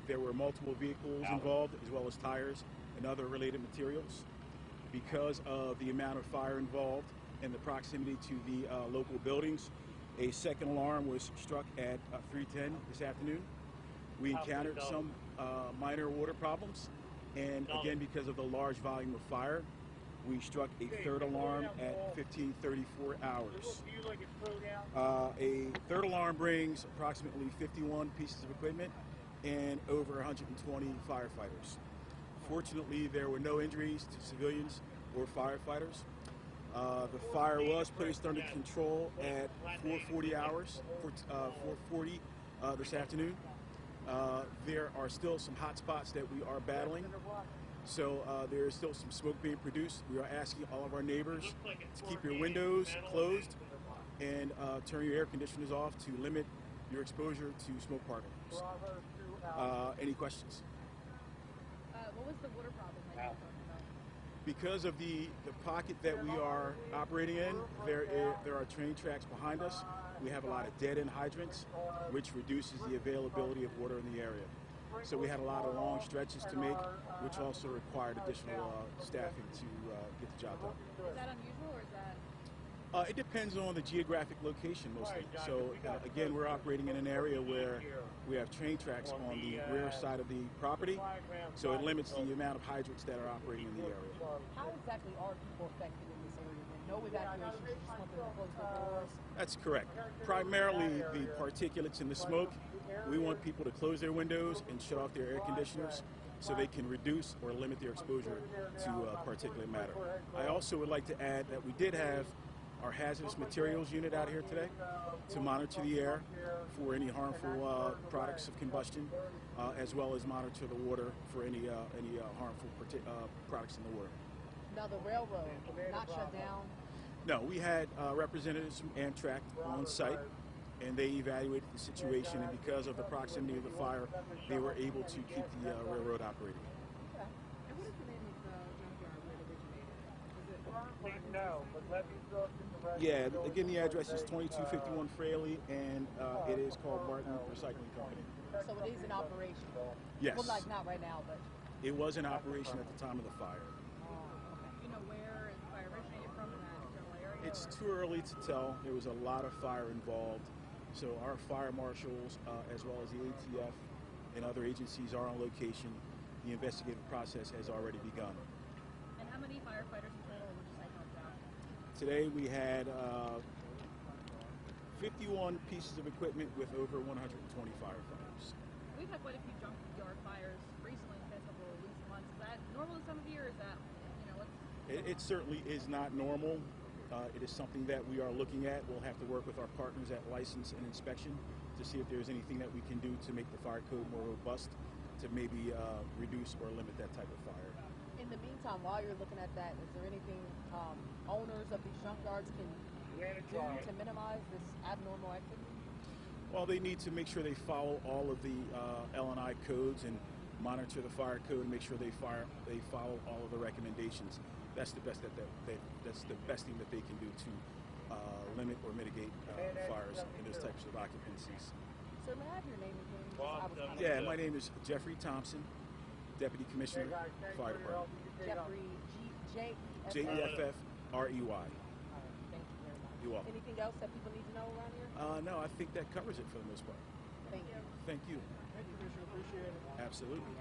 There were multiple vehicles involved, as well as tires and other related materials. Because of the amount of fire involved and the proximity to the local buildings, a second alarm was struck at 3:10 this afternoon. We encountered some minor water problems, and again, because of the large volume of fire, we struck a third alarm at 15:34 hours. A third alarm brings approximately 51 pieces of equipment and over 120 firefighters. Fortunately, there were no injuries to civilians or firefighters. The fire was placed under control at 4:40 hours, 4:40 this afternoon. There are still some hot spots that we are battling. So there is still some smoke being produced. We are asking all of our neighbors to keep your windows closed and turn your air conditioners off to limit your exposure to smoke particles. Any questions? What was the water problem that you were talking about? Because of the pocket that we are operating in, there are train tracks behind us. We have a lot of dead-end hydrants, which reduces the availability of water in the area. So we had a lot of long stretches to make, which also required additional staffing to get the job done. Is that unusual, or is that? It depends on the geographic location mostly. So again, we're operating in an area where we have train tracks on the rear side of the property, so it limits the amount of hydrants that are operating in the area. How exactly are people affected in this area? No evacuation, you just want them to close their doors? That's correct. Primarily the particulates and the smoke. We want people to close their windows and shut off their air conditioners so they can reduce or limit their exposure to particulate matter. I also would like to add that we did have our hazardous materials unit out here today to monitor the air for any harmful products of combustion, as well as monitor the water for any harmful products in the water. Now the railroad, not shut down? No, we had representatives from Amtrak on site, and they evaluated the situation, and because of the proximity of the fire, they were able to keep the railroad operating. Okay. And what is the name of the junkyard where it originated? No, but let me go to the Yeah, again, the address is 2251 Fraley, and it is called Martin Recycling Company. So it is in operation? Yes. Well, like not right now, but... It was in operation at the time of the fire. Do you know where the fire originated from in that general area? It's too early to tell. There was a lot of fire involved. So our fire marshals, as well as the ATF and other agencies are on location. The investigative process has already begun. And how many firefighters in total would you say helped out? Today we had 51 pieces of equipment with over 120 firefighters. We've had quite a few junkyard fires recently in the past couple of weeks and months. Is that normal this time of year, or is that, what's... It certainly is not normal. It is something that we are looking at. We'll have to work with our partners at License and Inspection to see if there's anything that we can do to make the fire code more robust, to maybe reduce or limit that type of fire. In the meantime, while you're looking at that, is there anything owners of these junkyards can do to minimize this abnormal activity? Well, they need to make sure they follow all of the L&I codes and monitor the fire code and make sure they follow all of the recommendations. That's the best that's the best thing that they can do to limit or mitigate fires in those types of occupancies. Sir, may I have your name again? Yeah, my name is Jeffrey Thompson, Deputy Commissioner, Fire Department. Jeffrey, Jeffrey. Thank you very much. You're welcome. Anything else that people need to know around here? No, I think that covers it for the most part. Thank you. Thank you. Thank you, Commissioner. Appreciate it. Absolutely.